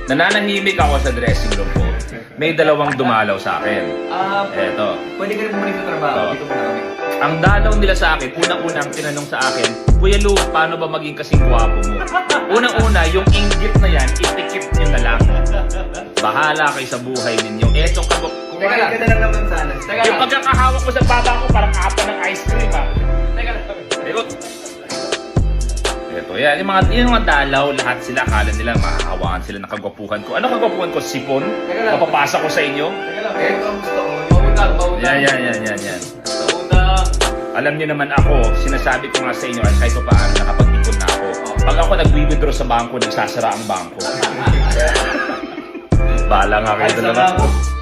Nananahimik ako sa dressing room ko. May dalawang dumalaw sa akin. Eto. Pwede ka rin bumalik sa trabaho. Oo. Dito muna kami. Ang dalaw nila sa akin, unang-unang tinanong sa akin, Kuya Lou, paano ba maging kasing gwapo mo? Unang-una, yung inggit na yan, itikip nyo na lang. Bahala kayo sa buhay ninyo. Etong Kumain ka na lang naman sana. yung pagkakahawak ko sa baba ko, parang apa ng ice cream ha. Teka lang. Ayun. Ito, yan. Yung mga dalaw, lahat sila, akala nila mahahawakan sila ng kagwapuhan ko. Ano kagwapuhan ko? Sipon? Teka lang. Mapapasa ko sa inyo? Teka lang. Ang gusto ko. Mautang. Yan. Mautang. Alam niyo naman ako, sinasabi ko nga sa inyo, ay kahit pa paano nakapag-ipon na ako. Pag ako nag-withdraw sa bangko, nagsasara ang bangko. Bahala nga kayo Ay, dalawa. sarap.